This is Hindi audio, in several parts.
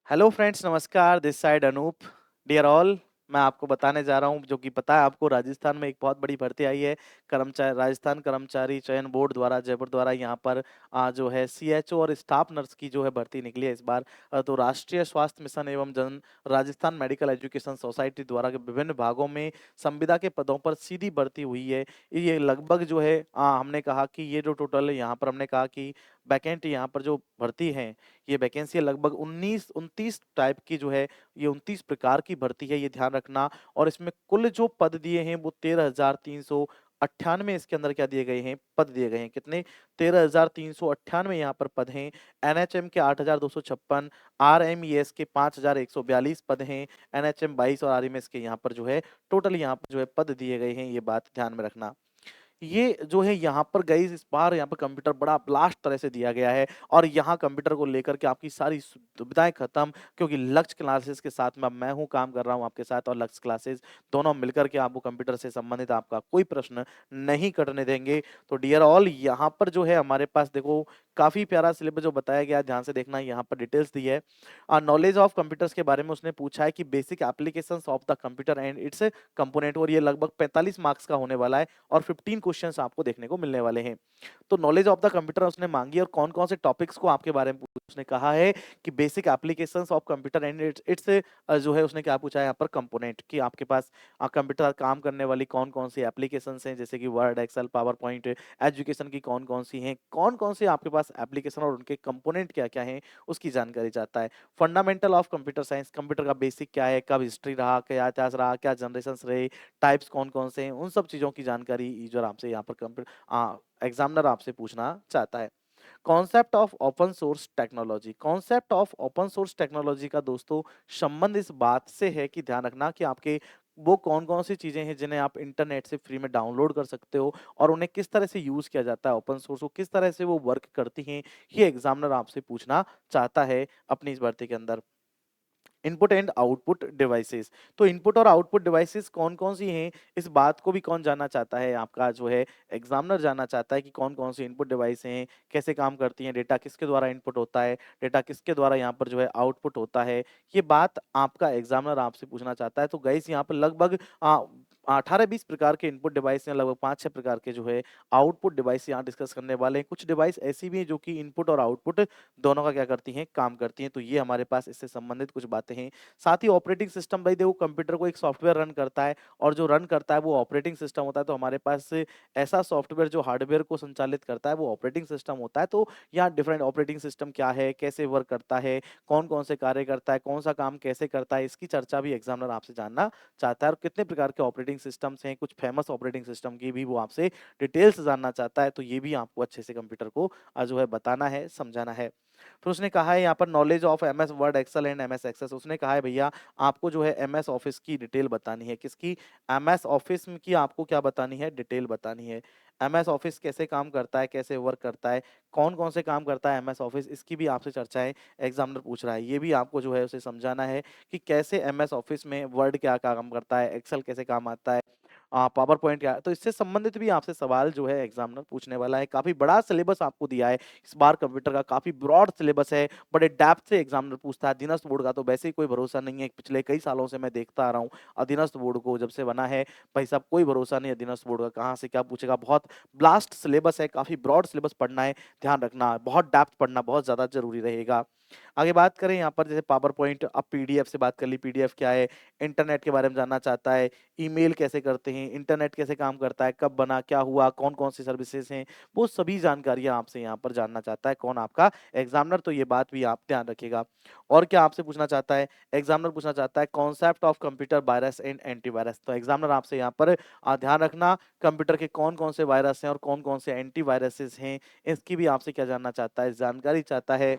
हेलो फ्रेंड्स, नमस्कार। This side Anoop. Dear all, मैं आपको बताने जा रहा हूँ, जो कि पता है आपको, राजस्थान में एक बहुत बड़ी भर्ती आई है। कर्मचारी राजस्थान कर्मचारी चयन बोर्ड द्वारा, जयपुर द्वारा यहाँ पर जो है सीएचओ और स्टाफ नर्स की जो है भर्ती निकली है इस बार। तो राष्ट्रीय स्वास्थ्य मिशन एवं जन राजस्थान मेडिकल एजुकेशन सोसाइटी द्वारा के विभिन्न भागों में संविदा के पदों पर सीधी भर्ती हुई है। ये लगभग जो है हमने कहा कि ये जो टोटल यहाँ पर हमने कहा कि वैकेंट यहाँ पर जो भर्ती है, ये वैकेंसी लगभग 29 टाइप की जो है, ये 29 प्रकार की भर्ती है, ये ध्यान रखना। और इसमें कुल जो पद दिए हैं वो 13,398 इसके अंदर क्या दिए गए हैं, पद दिए गए हैं। कितने? 13,398 यहाँ पर पद हैं। एनएचएम के 8,256, आरएमईएस के 5,142 पद हैं। एनएचएम 22 और आरएमएस के यहाँ पर जो है टोटल यहाँ पर जो है पद दिए गए हैं, ये बात ध्यान में रखना। ये जो है यहाँ पर गाइस, इस बार यहाँ पर कंप्यूटर बड़ा ब्लास्ट तरह से दिया गया है। और यहाँ कंप्यूटर को लेकर के आपकी सारी दुविधाएं खत्म, क्योंकि लक्ष्य क्लासेस के साथ में अब मैं हूँ, काम कर रहा हूँ आपके साथ, और लक्ष्य क्लासेस दोनों मिलकर के आपको कंप्यूटर से संबंधित आपका कोई प्रश्न नहीं कटने देंगे। तो डियर ऑल, यहाँ पर जो है हमारे पास देखो काफी प्यारा सिलेबस जो बताया गया है, ध्यान से देखना। यहाँ पर डिटेल्स दी है। नॉलेज ऑफ कंप्यूटर्स के बारे में उसने पूछा है कि basic applications of the computer and it's component, और ये लगभग 45 मार्क्स का होने वाला है और 15 क्वेश्चंस आपको देखने को मिलने वाले हैं। तो नॉलेज ऑफ द कंप्यूटर उसने मांगी, और कौन कौन से टॉपिक्स को आपके बारे में उसने कहा है कि basic applications of computer and it's जो है उसने क्या पूछा है यहाँ पर, कंपोनेंट, कि आपके पास कंप्यूटर काम करने वाली कौन कौन सी एप्लीकेशंस हैं, जैसे कि Word, Excel, PowerPoint, education की कौन कौन सी हैं, कौन कौन से आपके पास एप्लीकेशन और उनके कंपोनेंट क्या क्या हैं, उसकी जानकारी चाहता है। Fundamental of computer science, computer का बेसिक क्या है, कब हिस्ट्री रहा, क्या इतिहास रहा, क्या जनरेशन रहे, टाइप्स कौन कौन से हैं, उन सब चीजों की जानकारी जो आपसे यहाँ पर कंप्यूटर एग्जामिनर आपसे पूछना चाहता है। Concept of open source technology, concept of open source technology का दोस्तों संबंध इस बात से है कि ध्यान रखना कि आपके वो कौन कौन सी चीजें हैं जिन्हें आप इंटरनेट से फ्री में डाउनलोड कर सकते हो, और उन्हें किस तरह से यूज किया जाता है, ओपन सोर्स को किस तरह से वो वर्क करती हैं, ये एग्जामिनर आपसे पूछना चाहता है अपनी इस भर्ती के अंदर। इनपुट एंड आउटपुट डिवाइसेस, तो इनपुट और आउटपुट डिवाइसेस कौन कौन सी हैं, इस बात को भी कौन जानना चाहता है, आपका जो है एग्जामिनर जानना चाहता है कि कौन कौन सी इनपुट डिवाइस हैं, कैसे काम करती हैं, डेटा किसके द्वारा इनपुट होता है, डेटा किसके द्वारा यहाँ पर जो है आउटपुट होता है। ये बात आपका एग्जामिनर आपसे पूछना चाहता है। तो गाइस, यहाँ पर लगभग 18-20 प्रकार के इनपुट डिवाइस हैं, लगभग 5-6 प्रकार के जो है आउटपुट डिवाइस यहाँ डिस्कस करने वाले हैं। कुछ डिवाइस ऐसी भी हैं जो कि इनपुट और आउटपुट दोनों का क्या करती हैं, काम करती हैं। तो ये हमारे पास इससे संबंधित कुछ बातें हैं। साथ ही ऑपरेटिंग सिस्टम, भाई देखो कंप्यूटर को एक सॉफ्टवेयर रन करता है, और जो रन करता है वो ऑपरेटिंग सिस्टम होता है। तो हमारे पास ऐसा सॉफ्टवेयर जो हार्डवेयर को संचालित करता है वो ऑपरेटिंग सिस्टम होता है। तो यहाँ डिफरेंट ऑपरेटिंग सिस्टम क्या है, कैसे वर्क करता है, कौन कौन से कार्य करता है, कौन सा काम कैसे करता है, इसकी चर्चा भी एग्जामिनर आपसे जानना चाहता है। और कितने प्रकार के ऑपरेटिंग सिस्टम्स हैं, कुछ फेमस ऑपरेटिंग सिस्टम की भी वो आपसे डिटेल्स जानना चाहता है। तो ये भी आपको अच्छे से कंप्यूटर को जो है बताना है, समझाना है। फिर उसने कहा है यहाँ पर knowledge of MS Word, Excel and MS Access. उसने कहा है भैया आपको जो है एमएस ऑफिस की डिटेल बतानी है। किसकी? एमएस ऑफिस की आपको क्या बतानी है, डिटेल बतानी है। एमएस ऑफिस कैसे काम करता है, कैसे वर्क करता है, कौन कौन से काम करता है एमएस ऑफिस, इसकी भी आपसे चर्चाएं एग्जामिनर पूछ रहा है। ये भी आपको जो है उसे समझाना है कि कैसे एमएस ऑफिस में वर्ड क्या काम करता है, एक्सेल कैसे काम आता है, पावर पॉइंट क्या है। तो इससे संबंधित भी आपसे सवाल जो है एग्जामिनर पूछने वाला है। काफी बड़ा सिलेबस आपको दिया है इस बार, कंप्यूटर का काफी ब्रॉड सिलेबस है, बड़े डेप्थ से एग्जामिनर पूछता है। अधीनस्थ बोर्ड का तो वैसे ही कोई भरोसा नहीं है, पिछले कई सालों से मैं देखता आ रहा हूँ अधीनस्थ बोर्ड को जब से बना है, भाई साहब कोई भरोसा नहीं अधीनस्थ बोर्ड का, कहाँ से क्या पूछेगा। बहुत ब्लास्ट सिलेबस है, काफी ब्रॉड सिलेबस पढ़ना है, ध्यान रखना, बहुत डेप्थ पढ़ना बहुत ज्यादा जरूरी रहेगा। आगे बात करें यहाँ पर, जैसे पावर पॉइंट, अब पीडीएफ से बात कर ली, पीडीएफ क्या है, इंटरनेट के बारे में जानना चाहता है, ईमेल कैसे करते हैं, इंटरनेट कैसे काम करता है, कब बना, क्या हुआ, कौन कौन सी सर्विसेज हैं, वो सभी जानकारियां आपसे यहाँ पर जानना चाहता है कौन, आपका एग्जामिनर। तो ये बात भी आप ध्यान रखिएगा। और क्या आपसे पूछना चाहता है एग्जामिनर? पूछना चाहता है concept of computer virus and antivirus. तो एग्जामिनर आपसे यहाँ पर ध्यान रखना, कंप्यूटर के कौन कौन से वायरस हैं और कौन कौन से एंटीवायरसेस हैं, इसकी भी आपसे क्या जानना चाहता है, जानकारी चाहता है।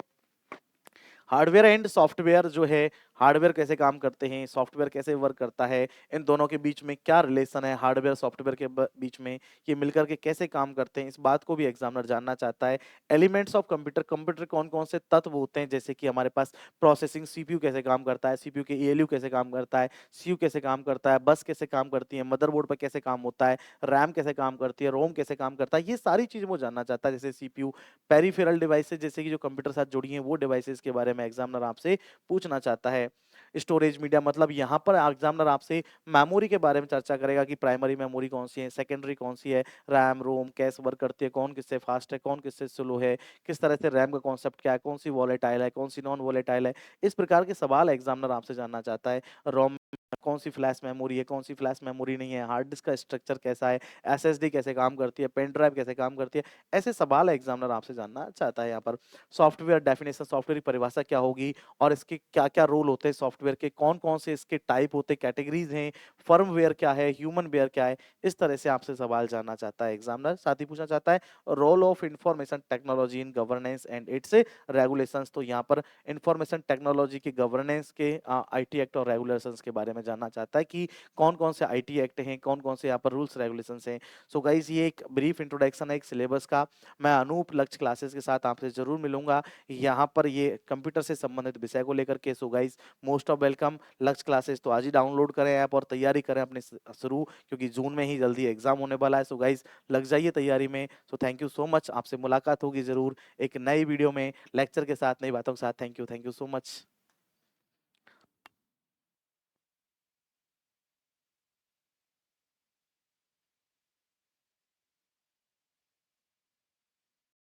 हार्डवेयर एंड सॉफ्टवेयर जो है, हार्डवेयर कैसे काम करते हैं, सॉफ्टवेयर कैसे वर्क करता है, इन दोनों के बीच में क्या रिलेशन है, हार्डवेयर सॉफ्टवेयर के बीच में ये मिलकर के कैसे काम करते हैं, इस बात को भी एग्जामिनर जानना चाहता है। एलिमेंट्स ऑफ कंप्यूटर, कंप्यूटर कौन कौन से तत्व होते हैं, जैसे कि हमारे पास प्रोसेसिंग सीपीयू कैसे काम करता है, सीपीयू के ईएलयू कैसे काम करता है, सीयू कैसे काम करता है, बस कैसे काम करती है, मदरबोर्ड पर कैसे काम होता है, रैम कैसे काम करती है, रोम कैसे काम करता है, ये सारी चीज़ वो जानना चाहता है। जैसे सीपीयू, पेरिफेरल डिवाइसेस जैसे कि जो कंप्यूटर साथ जुड़ी हैं वो डिवाइसेस के बारे में एग्जामिनर आपसे पूछना चाहता है। स्टोरेज मीडिया मतलब यहाँ पर एग्जामिनर आपसे मेमोरी के बारे में चर्चा करेगा कि प्राइमरी मेमोरी कौन सी है, सेकेंडरी कौन सी है, रैम रोम कैसे वर्क करती है, कौन किससे फास्ट है, कौन किससे स्लो है, किस तरह से रैम का कॉन्सेप्ट क्या है, कौन सी वॉलेटाइल है, कौन सी नॉन वॉलेटाइल है, इस प्रकार के सवाल एग्जामिनर आपसे जानना चाहता है। रोम कौन सी फ्लैश मेमोरी है, कौन सी फ्लैश मेमोरी नहीं है, हार्ड डिस्क का स्ट्रक्चर कैसा है, एसएसडी कैसे काम करती है, पेन ड्राइव कैसे काम करती है, ऐसे सवाल एग्जामिनर आपसे जानना चाहता है। यहाँ पर सॉफ्टवेयर डेफिनेशन, सॉफ्टवेयर की परिभाषा क्या होगी और इसके क्या-क्या रोल होते हैं सॉफ्टवेयर के, कौन-कौन से इसके टाइप होते हैं, कैटेगरीज़ हैं, फर्मवेयर क्या है, ह्यूमन वेयर क्या है, इस तरह से आपसे सवाल जानना चाहता है एग्जामिनर। साथ ही पूछना चाहता है role of information technology in governance and its regulations. तो यहाँ पर इंफॉर्मेशन टेक्नोलॉजी के गवर्नेंस के आईटी एक्ट और रेगुलेशंस के बारे में जानना चाहता है कि कौन-कौन से आईटी एक्ट हैं, कौन-कौन से यहाँ पर रूल्स रेगुलेशंस हैं। सो गाइस ये एक ब्रीफ इंट्रोडक्शन है एक सिलेबस का। मैं अनूप लक्ष्य क्लासेस के साथ आपसे ज़रूर मिलूँगा। यहाँ पर ये कंप्यूटर से संबंधित विषय को लेकर के। So guys most of welcome. लक्ष्य क्लासेस तो आज ही डाउनलोड करें ऐप और तैयारी करें अपनी शुरू, क्योंकि जून में ही जल्दी एग्जाम होने वाला है। सो गाइस लग जाइए तैयारी में। So thank you so much. आपसे मुलाकात होगी ज़रूर एक नई वीडियो में लेक्चर के साथ, नई बातों के साथ। Thank you so much.